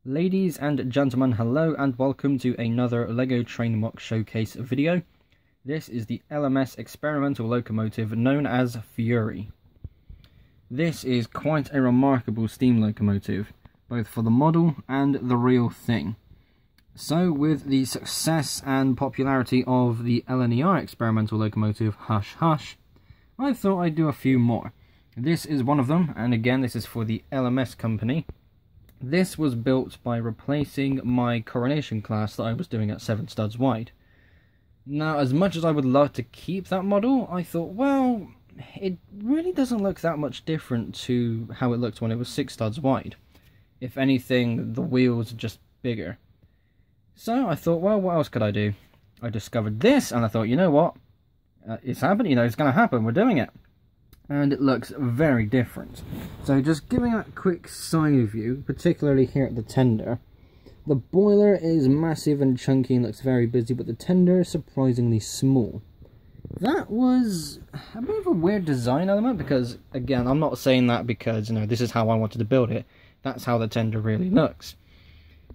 Ladies and gentlemen, hello and welcome to another LEGO Train MOC showcase video. This is the LMS experimental locomotive known as Fury. This is quite a remarkable steam locomotive, both for the model and the real thing. So with the success and popularity of the LNER experimental locomotive Hush Hush, I thought I'd do a few more. This is one of them, and again this is for the LMS company. This was built by replacing my coronation class that I was doing at 7 studs wide. Now, as much as I would love to keep that model, I thought, well, it really doesn't look that much different to how it looked when it was 6 studs wide. If anything, the wheels are just bigger. So I thought, well, what else could I do? I discovered this, and I thought, you know what? It's happening, it's going to happen, we're doing it. And it looks very different. So just giving a quick side view, particularly here at the tender. The boiler is massive and chunky and looks very busy, but the tender is surprisingly small. That was a bit of a weird design element, because again, I'm not saying that because, this is how I wanted to build it. That's how the tender really looks.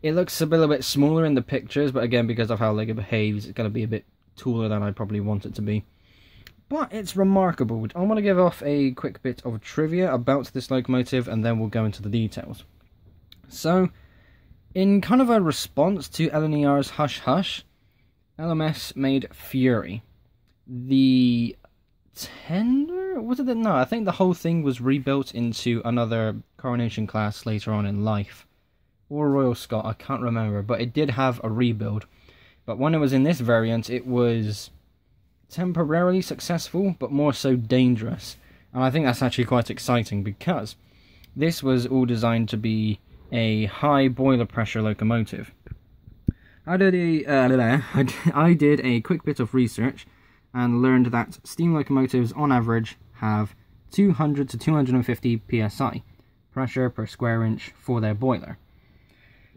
It looks a little bit smaller in the pictures, but again, because of how LEGO behaves, it's going to be a bit taller than I probably want it to be. But it's remarkable. I want to give off a quick bit of trivia about this locomotive and then we'll go into the details. So, in kind of a response to LNER's Hush Hush, LMS made Fury. The tender? Was it? No, I think the whole thing was rebuilt into another coronation class later on in life. Or Royal Scot, I can't remember, but it did have a rebuild. But when it was in this variant, it was temporarily successful, but more so dangerous. And I think that's actually quite exciting, because this was all designed to be a high boiler pressure locomotive. I did a quick bit of research and learned that steam locomotives on average have 200 to 250 psi pressure per square inch for their boiler.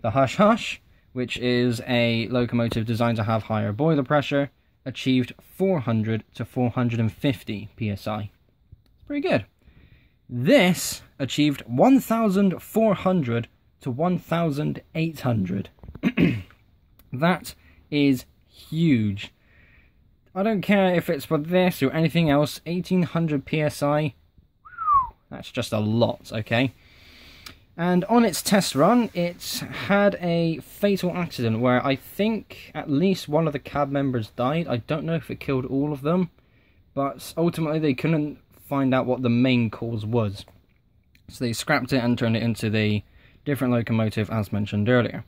The Hush Hush, which is a locomotive designed to have higher boiler pressure, achieved 400 to 450 psi. Pretty good. This achieved 1,400 to 1,800. That is huge. I don't care if it's for this or anything else, 1,800 psi, that's just a lot, okay? And on its test run, it had a fatal accident where I think at least one of the cab members died. I don't know if it killed all of them, but ultimately they couldn't find out what the main cause was. So they scrapped it and turned it into the different locomotive as mentioned earlier.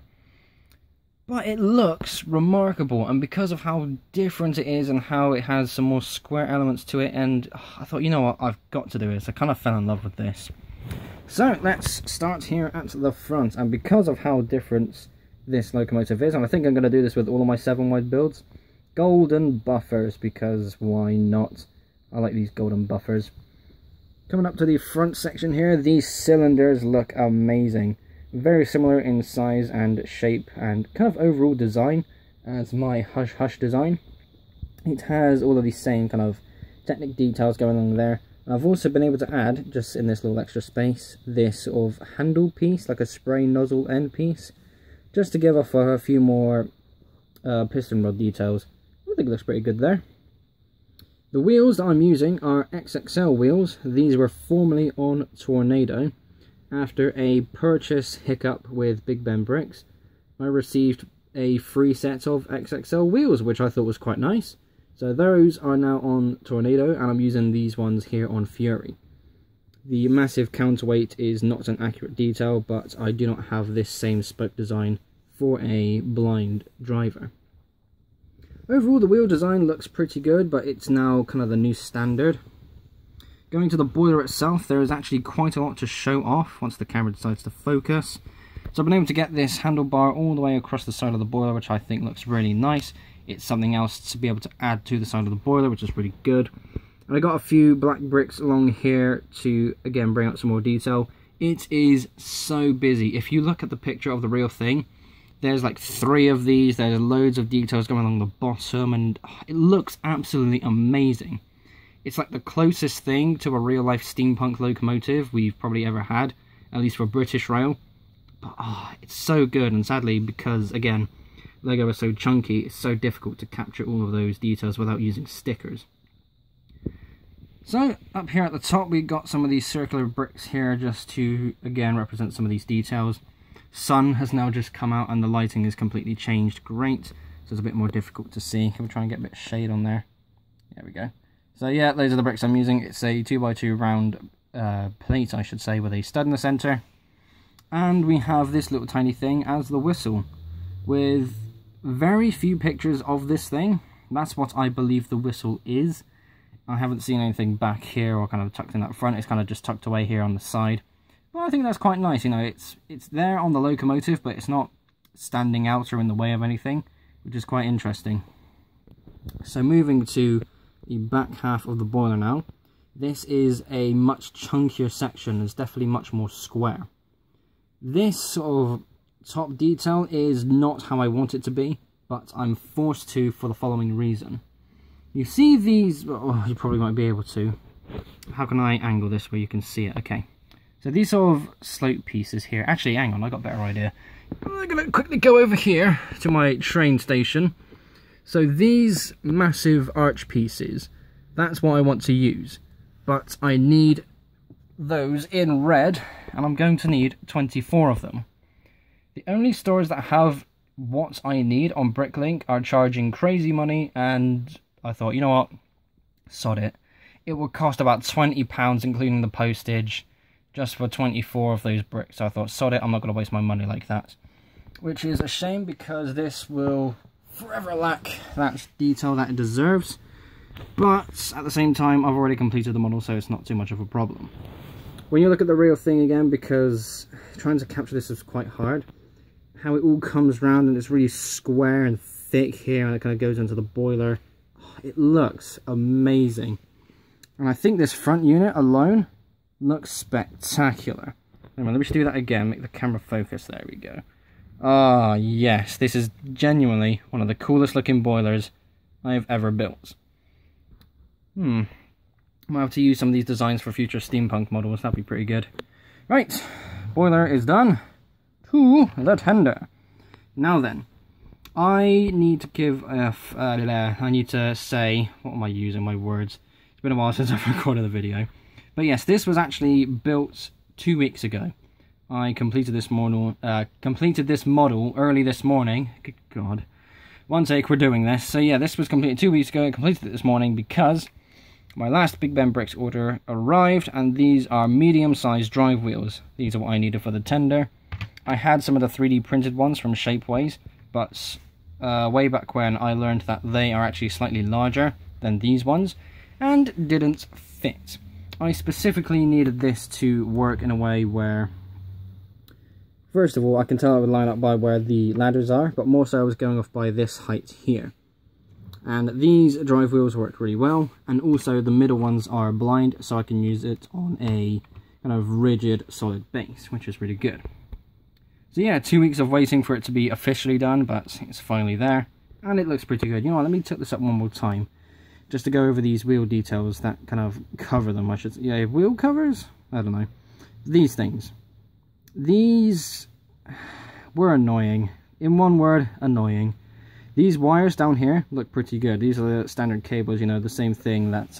But it looks remarkable, and because of how different it is and how it has some more square elements to it, and I thought, you know what, I've got to do this. I kind of fell in love with this. So let's start here at the front, and because of how different this locomotive is, and I think I'm going to do this with all of my 7 wide builds, golden buffers, because why not? I like these golden buffers. Coming up to the front section here, these cylinders look amazing. Very similar in size and shape and kind of overall design as my Hush Hush design. It has all of these same kind of technical details going on there. I've also been able to add, just in this little extra space, this sort of handle piece, like a spray nozzle end piece, just to give off a few more piston rod details. I think it looks pretty good there. The wheels that I'm using are XXL wheels. These were formerly on Tornado. After a purchase hiccup with Big Ben Bricks, I received a free set of XXL wheels, which I thought was quite nice. So those are now on Tornado, and I'm using these ones here on Fury. The massive counterweight is not an accurate detail, but I do not have this same spoke design for a blind driver. Overall, the wheel design looks pretty good, but it's now kind of the new standard. Going to the boiler itself, there is actually quite a lot to show off once the camera decides to focus. So I've been able to get this handlebar all the way across the side of the boiler, which I think looks really nice. It's something else to be able to add to the side of the boiler, which is really good. And I got a few black bricks along here to, again, bring out some more detail. It is so busy. If you look at the picture of the real thing, there's like 3 of these. There's loads of details going along the bottom, and it looks absolutely amazing. It's like the closest thing to a real-life steampunk locomotive we've probably ever had, at least for British Rail. but it's so good, and sadly, because again Lego is so chunky, it's so difficult to capture all of those details without using stickers. So up here at the top we got some of these circular bricks here just to again represent some of these details. Sun has now just come out and the lighting is completely changed. Great, so it's a bit more difficult to see. Can we try and get a bit of shade on there? There we go. So yeah, those are the bricks I'm using. It's a 2x2 round plate, I should say, with a stud in the center. And we have this little tiny thing as the whistle, with very few pictures of this thing. That's what I believe the whistle is. I haven't seen anything back here or kind of tucked in that front. It's kind of just tucked away here on the side. But I think that's quite nice, you know, it's there on the locomotive, but it's not standing out or in the way of anything, which is quite interesting. So moving to the back half of the boiler now. This is a much chunkier section. It's definitely much more square. This sort of top detail is not how I want it to be, but I'm forced to for the following reason. You see these, oh, you probably won't be able to. How can I angle this where you can see it? Okay. So these sort of slope pieces here, actually hang on, I got a better idea. I'm going to quickly go over here to my train station. So these massive arch pieces, that's what I want to use. But I need those in red, and I'm going to need 24 of them. The only stores that have what I need on Bricklink are charging crazy money, and I thought, you know what, sod it. It would cost about £20, including the postage, just for 24 of those bricks. So I thought, sod it, I'm not going to waste my money like that. Which is a shame, because this will forever lack that detail that it deserves. But at the same time, I've already completed the model, so it's not too much of a problem. When you look at the real thing again, because trying to capture this is quite hard, how it all comes round and it's really square and thick here, and it kind of goes into the boiler. It looks amazing. And I think this front unit alone looks spectacular. Anyway, let me just do that again, make the camera focus. There we go. Ah, yes, this is genuinely one of the coolest looking boilers I've ever built. I might have to use some of these designs for future steampunk models. That'd be pretty good. Right, boiler is done. To the tender. Now then, I need to give I need to say, what am I using, my words? It's been a while since I've recorded the video. But yes, this was actually built 2 weeks ago. I completed this model early this morning. Good God. One take, we're doing this. So yeah, this was completed 2 weeks ago. I completed it this morning because my last Big Ben Bricks order arrived, and these are medium-sized drive wheels. These are what I needed for the tender. I had some of the 3D printed ones from Shapeways, but way back when I learned that they are actually slightly larger than these ones, and didn't fit. I specifically needed this to work in a way where, first of all, I can tell it would line up by where the ladders are, but more so I was going off by this height here. And these drive wheels work really well, and also the middle ones are blind, so I can use it on a kind of rigid, solid base, which is really good. So yeah, 2 weeks of waiting for it to be officially done, but it's finally there, and it looks pretty good. You know what, let me tilt this up one more time, just to go over these wheel details that kind of cover them, I should say. Yeah, wheel covers? I don't know. These things. These were annoying. In one word, annoying. These wires down here look pretty good. These are the standard cables, you know, the same thing that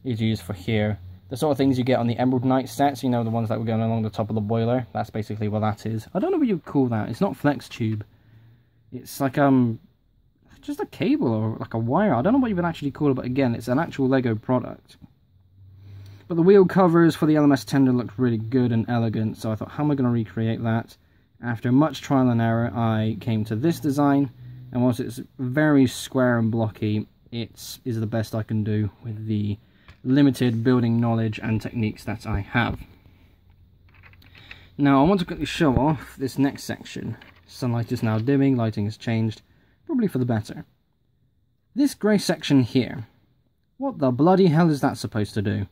is used for here. The sort of things you get on the Emerald Knight sets, you know, the ones that were going along the top of the boiler. That's basically what that is. I don't know what you'd call that. It's not flex tube. It's like just a cable or like a wire. I don't know what you would actually call it, but again, it's an actual Lego product. But the wheel covers for the LMS tender looked really good and elegant, so I thought, how am I going to recreate that? After much trial and error, I came to this design, and whilst it's very square and blocky, it is the best I can do with the limited building knowledge and techniques that I have. Now, I want to quickly show off this next section. Sunlight is now dimming, lighting has changed, probably for the better. This grey section here, what the bloody hell is that supposed to do?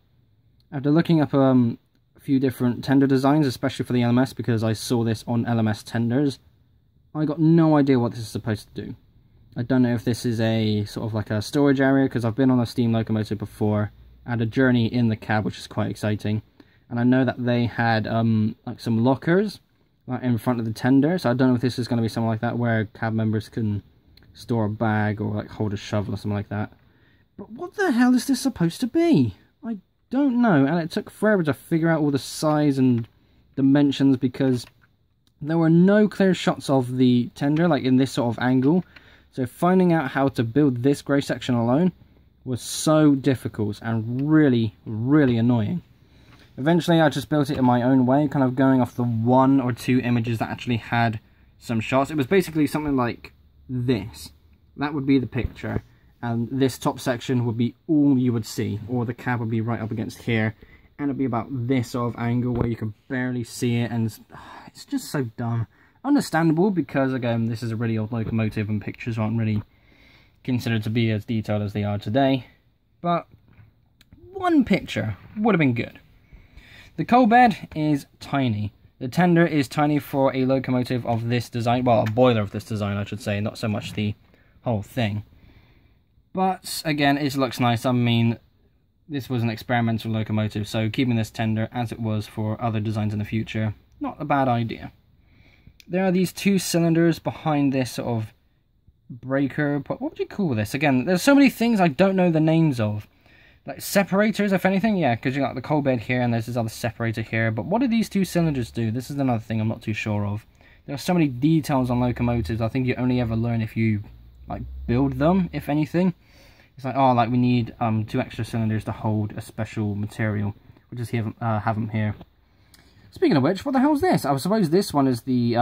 After looking up a few different tender designs, especially for the LMS, because I saw this on LMS tenders, I got no idea what this is supposed to do. I don't know if this is a sort of like a storage area, because I've been on a steam locomotive before, and a journey in the cab, which is quite exciting. And I know that they had like some lockers like in front of the tender. So I don't know if this is going to be something like that where cab members can store a bag or like hold a shovel or something like that. But what the hell is this supposed to be? I don't know, and it took forever to figure out all the size and dimensions because there were no clear shots of the tender like in this sort of angle. So finding out how to build this grey section alone was so difficult and really, really annoying. Eventually I just built it in my own way, kind of going off the 1 or 2 images that actually had some shots. It was basically something like this. That would be the picture, and this top section would be all you would see, or the cab would be right up against here, and it'd be about this sort of angle where you could barely see it, and it's just so dumb. Understandable, because again, this is a really old locomotive and pictures aren't really considered to be as detailed as they are today, but one picture would have been good. The coal bed is tiny. The tender is tiny for a locomotive of this design. Well, a boiler of this design, I should say, not so much the whole thing. But, again, it looks nice. I mean, this was an experimental locomotive, so keeping this tender as it was for other designs in the future, not a bad idea. There are these 2 cylinders behind this sort of breaker. What would you call this? Again, there's so many things I don't know the names of. Like separators, if anything, yeah, because you got the coal bed here and there's this other separator here. But what do these 2 cylinders do? This is another thing I'm not too sure of. There are so many details on locomotives. I think you only ever learn if you like build them, if anything. It's like, oh, like we need 2 extra cylinders to hold a special material. We'll just have them here. Speaking of which, what the hell is this? I suppose this one is the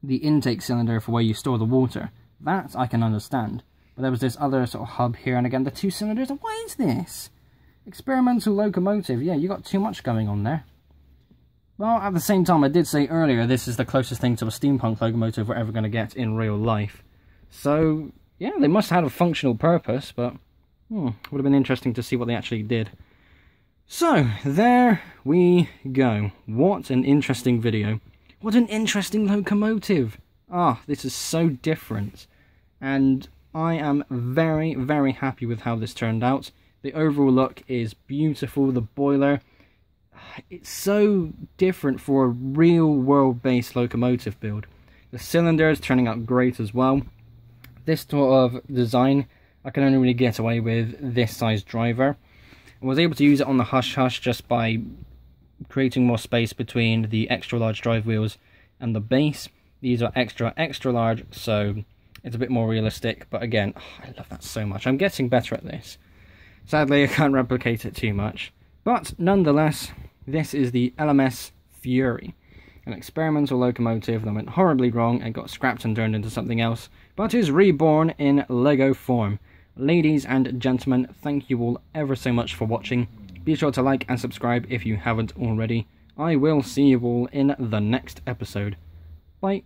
intake cylinder for where you store the water. That I can understand. But there was this other sort of hub here, and again, the 2 cylinders. What is this? Experimental locomotive. Yeah, you got too much going on there. Well, at the same time, I did say earlier, this is the closest thing to a steampunk locomotive we're ever going to get in real life. So, yeah, they must have had a functional purpose, but would have been interesting to see what they actually did. So, there we go. What an interesting video. What an interesting locomotive. Ah, this is so different. And I am very, very happy with how this turned out. The overall look is beautiful. The boiler, it's so different for a real world-based locomotive build. The cylinder is turning out great as well. This sort of design, I can only really get away with this size driver. I was able to use it on the Hush Hush just by creating more space between the extra large drive wheels and the base. These are extra large, so it's a bit more realistic, but again, I love that so much. I'm getting better at this. Sadly, I can't replicate it too much, but nonetheless, this is the LMS Fury, an experimental locomotive that went horribly wrong and got scrapped and turned into something else, but is reborn in Lego form. Ladies and gentlemen, thank you all ever so much for watching. Be sure to like and subscribe if you haven't already. I will see you all in the next episode. Bye.